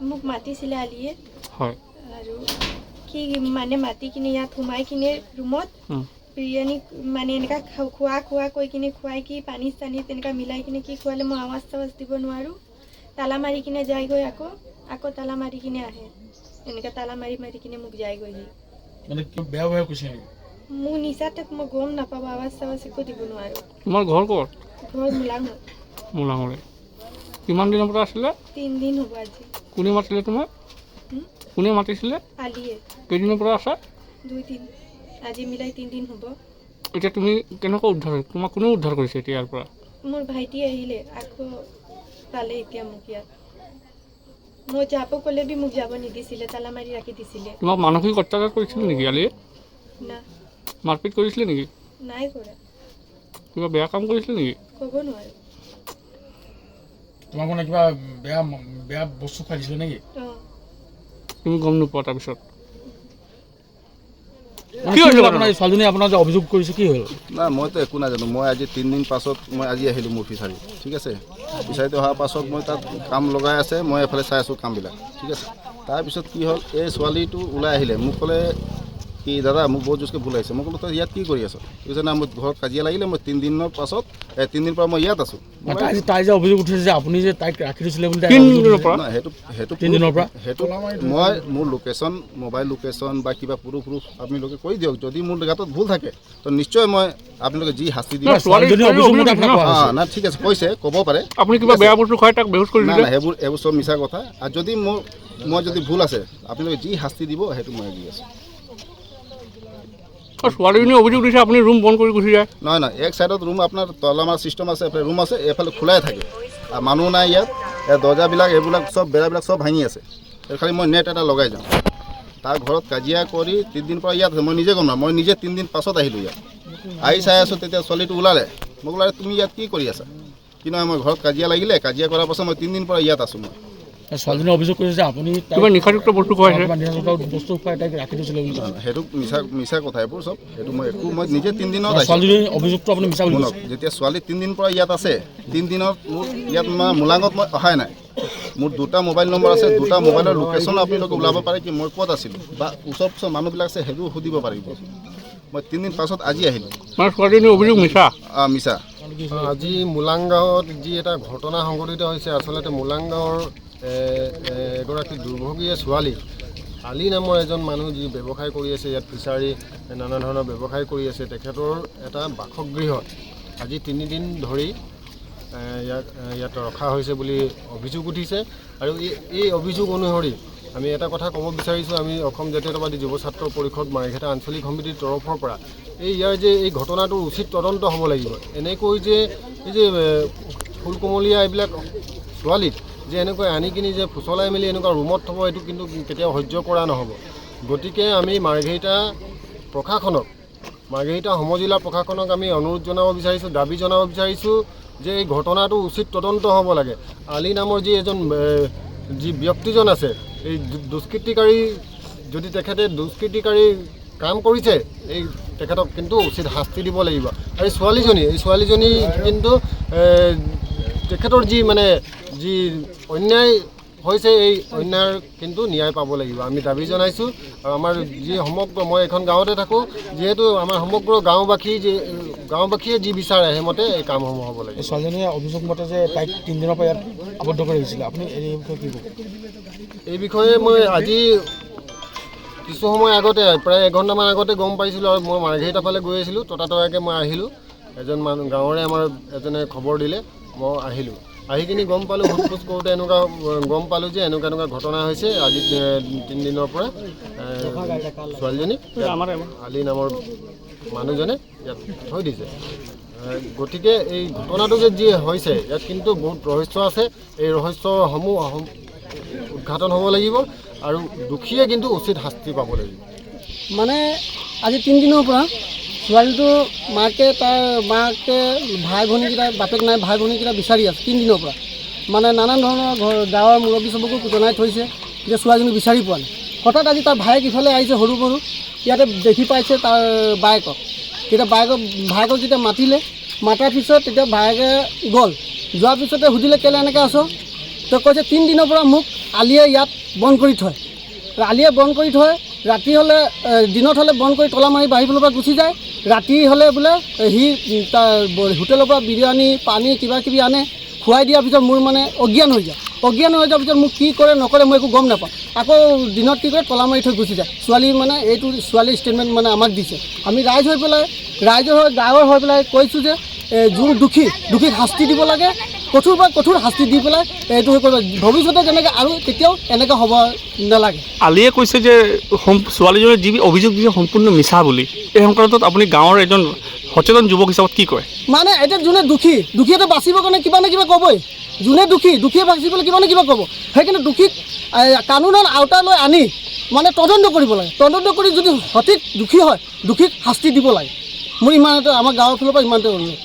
মোক মাতিছিলে আলিয়ে হয় আৰু কি মানে মাতি কিনে ইয়াত সোমাই কিনে ৰুমত বিৰিয়ানী মানে এনেকা খোৱা কৈ কিনে খুৱাই কি পানী চানী তেনেকা মিলাই কিনে কি খুৱালে মই আৱাজ চাৱাজ দিব নোৱাৰোঁ তালা মাৰি কিনে যায়গৈ আকৌ তালা মাৰি কিনে আহে এনেকা তালা মাৰি কিনে মোক যায়গৈ মানে কি বেয়া কৈছে মোক নিচাতে মই গম নাপাব আৱাজ চাৱাজ একো দিব নোৱাৰোঁ। তোমাৰ ঘৰ ক'ত? ঘৰ মোলাঙৰে। কিমান দিনৰ পৰা আছিলে? 3 দিন হ'ব আজি। কোনে মাতিছিলে তোমাক? কোনে মাতিছিলে? আলিয়ে। কেইদিনৰ পৰা আছা? 2-3 আজি মিলাই 3 দিন হ'ব। এতিয়া তুমি কেনেকৈ উদ্ধাৰ তোমাক কোনে উদ্ধাৰ কৰিছে এতিয়া ইয়াৰ পৰা? মোৰ ভাইটি আহিলে আকৌ পালে এতিয়া মোক ইয়াত মই যাব ক'লে বি মোক যাব নিদিছিলে তালা মাৰি ৰাখি দিছিলে। তোমাক মানসিক অত্যাচাৰ কৰিছিল নেকি আলিয়ে? না মাৰপিট কৰিছিলে নেকি? নাই কৰা। কিবা বেয়া কাম কৰিছিলে নেকি? ক'ব নোৱাৰোঁ। তোমাক মানে কিবা বেয়া বস্তু খাই দিছিলে নেকি? তুমি গম নোপোৱা তাৰপিছত? কি হ'ল আপোনাৰ ছোৱালীজনী আপোনাৰ যে অভিযোগ কৰিছে কি হ'ল? না মইতো একো নাজানো মই আজি 3 দিন পাছত মই আজি আহিলোঁ মোৰ ফিচাৰী ঠিক আছে ফিচাৰীত অহাৰ পাছত মই তাত কাম লগাই আছে মই এফালে চাই আছোঁ কামবিলাক ঠিক আছে তাৰপিছত কি হ'ল এই ছোৱালীটো ওলাই আহিলে মোক ক'লে কি দাদা মোক বহুত জোৰকৈ ভুল আহিছে মই ক'লোঁ তই ইয়াত কি কৰি আছ কৈছে না মোৰ ঘৰত কাজিয়া লাগিলে মই 3 দিনৰ পাছত 3 দিনৰ পৰা মই ইয়াত আছোঁ তাই যে অভিযোগ উঠিছে যে আপুনি যে তাইক ৰাখি দিছিলে বুলি সেইটো 3 দিনৰ পৰা সেইটো মই মোৰ লোকেশ্যন মোবাইল লোকেশ্যন বা কিবা প্ৰুফ আপোনালোকে কৈ দিয়ক যদি মোৰ গাতত ভুল থাকে তো নিশ্চয় মই আপোনালোকে যি শাস্তি দিব না ঠিক আছে কৈছে ক'ব পাৰে আপুনি কিবা বেয়া বস্তু খাই তাক বেহুচ কৰি দিলে না সেইবোৰ চব মিছা কথা আৰু যদি মই যদি ভুল আছে আপোনালোকে যি শাস্তি দিব সেইটো মই দি আছোঁ ছোৱালীজনী অভিযোগ দিছে আপুনি ৰুম বন্ধ কৰি গুচি যায় নহয় এক চাইডত ৰুম আপোনাৰ তলা মাৰা চিষ্টেম আছে এফালে ৰুম আছে এফালে খোলাই থাকে আৰু মানুহ নাই ইয়াত দৰ্জাবিলাক এইবিলাক চব বেৰাবিলাক চব ভাঙি আছে খালি মই নেট এটা লগাই যাওঁ তাৰ ঘৰত কাজিয়া কৰি 3 দিন পৰা ইয়াত আছে মই নিজে গম নাপাওঁ মই নিজে 3 দিন পাছত আহিলোঁ ইয়াত আহি চাই আছোঁ তেতিয়া ছোৱালীটো ওলালে মোক ওলালে তুমি ইয়াত কি কৰি আছা কি নহয় মই ঘৰত কাজিয়া লাগিলে কাজিয়া কৰাৰ পাছত মই 3 দিন পৰা ইয়াত আছোঁ মই ছোৱালীজনীয়ে অভিযোগ কৰিছে যে আপুনি কিবা নিশাযুক্ত বস্তু খুৱাইছে বস্তু খুৱাই তাইক ৰাখি দিছিলে বুলি সেইটো মিছা কথা এইবোৰ চব সেইটো মই নিজে 3 দিনত ছোৱালীজনীৰ অভিযোগটো আপুনি মিছা বুলি শুনক যেতিয়া ছোৱালী 3 দিন পৰা ইয়াত আছে 3 দিনত মোৰ ইয়াত মোলাঙত মই অহাই নাই মোৰ 2টা মোবাইল নম্বৰ আছে 2টা মোবাইলৰ লোকেশ্যন আপোনালোকে ওলাব পাৰে কি মই ক'ত আছিলোঁ বা ওচৰ মানুহবিলাক আছে সেইবোৰ সুধিব পাৰিব মই 3 দিন পাছত আজি আহিলোঁ ছোৱালীজনীৰ অভিযোগ মিছা মিছা আজি মোলাং গাঁৱত যি এটা ঘটনা সংঘটিত হৈছে আচলতে মোলাং গাঁৱৰ এগৰাকী দুৰ্ভগীয়া ছোৱালী আলি নামৰ এজন মানুহ যি ব্যৱসায় কৰি আছে ইয়াত ফিচাৰী নানা ধৰণৰ ব্যৱসায় কৰি আছে তেখেতৰ এটা বাসগৃহত আজি 3 দিন ধৰি ইয়াত ৰখা হৈছে বুলি অভিযোগ উঠিছে আৰু এই অভিযোগ অনুসৰি আমি এটা কথা ক'ব বিচাৰিছোঁ আমি অসম জাতীয়তাবাদী যুৱ ছাত্ৰ পৰিষদ মাৰ্ঘেটা আঞ্চলিক সমিতিৰ তৰফৰ পৰা ইয়াৰ যে এই ঘটনাটোৰ উচিত তদন্ত হ'ব লাগিব এনেকৈ যে এই যে ফুলকুমলীয়া এইবিলাক ছোৱালীক যে এনেকৈ আনি কিনি যে ফুচলাই মেলি এনেকুৱা ৰুমত থ'ব এইটো কিন্তু কেতিয়াও সহ্য কৰা নহ'ব গতিকে আমি মাৰ্ঘেৰিটা সমজিলা প্ৰশাসনক আমি অনুৰোধ জনাব বিচাৰিছোঁ দাবী জনাব বিচাৰিছোঁ যে এই ঘটনাটো উচিত তদন্ত হ'ব লাগে আলি নামৰ যি এজন যি ব্যক্তিজন আছে এই দুষ্কৃতিকাৰী যদি তেখেতে দুষ্কৃতিকাৰী কাম কৰিছে তেখেতক কিন্তু উচিত শাস্তি দিব লাগিব আৰু এই ছোৱালীজনী কিন্তু তেখেতৰ যি অন্যায় হৈছে এই অন্যায়ৰ কিন্তু ন্যায় পাব লাগিব আমি দাবী জনাইছোঁ আৰু আমাৰ যি সমগ্ৰ মই এখন গাঁৱতে থাকোঁ যিহেতু আমাৰ সমগ্ৰ গাঁওবাসীয়ে যি বিচাৰে সেইমতে এই কামসমূহ হ'ব লাগে ছোৱালীজনীয়ে অভিযোগ মতে যে তাইক 3 দিনৰ পৰা ইয়াত আবদ্ধ কৰি আহিছিলে আপুনি এই বিষয়ে কি ক'ব এই বিষয়ে মই আজি কিছু সময় আগতে প্ৰায় 1 ঘণ্টামান আগতে গম পাইছিলোঁ আৰু মই মাৰ্ঘেৰিটা ফালে গৈ আছিলোঁ ততাতয়াকৈ মই আহিলোঁ এজন মানুহ গাঁৱৰে আমাৰ এজনে খবৰ দিলে মই আহিলোঁ আহি কিনি গম পালোঁ সোধ কৰোঁতে এনেকুৱা গম পালোঁ যে এনেকুৱা ঘটনা হৈছে আজি 3 দিনৰ পৰা ছোৱালীজনী আলি নামৰ মানুহজনে ইয়াত থৈ দিছে গতিকে এই ঘটনাটো যে যি হৈছে ইয়াত কিন্তু বহুত ৰহস্য আছে এই ৰহস্যসমূহ উদ্ঘাটন হ'ব লাগিব আৰু দুখীয়ে কিন্তু উচিত শাস্তি পাব লাগিব মানে আজি 3 দিনৰ পৰা ছোৱালীটো তাৰ মাকে ভাই ভনীকেইটা বাপেক নাই ভাই ভনীকেইটা বিচাৰি আছে 3 দিনৰ পৰা মানে নানান ধৰণৰ গাঁৱৰ মুৰব্বী চবকো জনাই থৈছে যে ছোৱালীজনী বিচাৰি পোৱা নাই হঠাৎ আজি তাৰ ভায়েক ইফালে আহিছে সৰু ইয়াতে দেখি পাইছে তাৰ বায়েকক। তেতিয়া ভায়েকক যেতিয়া মাতিলে, মাতাৰ পিছত তেতিয়া ভায়েকে গ'ল। যোৱাৰ পিছতে সুধিলে কেলৈ এনেকৈ আছ? তো কৈছে 3 দিনৰ পৰা মোক আলিয়ে ইয়াত বন্ধ কৰি থয়। আলিয়ে বন্ধ কৰি থয়, ৰাতি হ'লে দিনত হ'লে বন্ধ কৰি তলা মাৰি বাহিৰৰ পৰা গুচি যায়, ৰাতি হ'লে বোলে সি তাৰ হোটেলৰ পৰা বিৰিয়ানী পানী কিবা কিবি আনে, খুৱাই দিয়াৰ পিছত মোৰ মানে অজ্ঞান হৈ যায়। অজ্ঞান হৈ যোৱাৰ পিছত মোক কি কৰে নকৰে মই একো গম নাপাওঁ। আকৌ দিনত কি কৰে তলা মাৰি থৈ গুচি যায়। ছোৱালী মানে এইটো ছোৱালীৰ ষ্টেটমেণ্ট মানে আমাক দিছে। আমি ৰাইজ হৈ পেলাই গাঁৱৰ হৈ পেলাই কৈছোঁ যে যোন দোষীক শাস্তি দিব লাগে, কঠোৰ পৰা কঠোৰ শাস্তি দি পেলাই এইটো হৈ কৰিব। ভৱিষ্যতে যেনেকৈ আৰু কেতিয়াও এনেকৈ হ'ব নালাগে। আলিয়ে কৈছে যে ছোৱালীজনীৰ যি অভিযোগ দিছে সম্পূৰ্ণ মিছা বুলি। এই সংক্ৰান্তত আপুনি গাঁৱৰ এজন সচেতন যুৱক হিচাপত কি কয়? মানে এতিয়া যোনে দোষীয়েতো বাচিবৰ কাৰণে কিবা নে কিবা ক'বই। যোনে দোষীয়ে বাচিবলৈ কিবা নে কিবা ক'ব। সেইকাৰণে দোষীক কানুনৰ আওতালৈ আনি মানে তদন্ত কৰিব লাগে। তদন্ত কৰি যদি সঠিক দোষী হয়, দোষীক শাস্তি দিব লাগে। মোৰ ইমানতে আমাৰ গাঁৱৰ ফালৰ পৰা ইমানতে অনুৰোধ।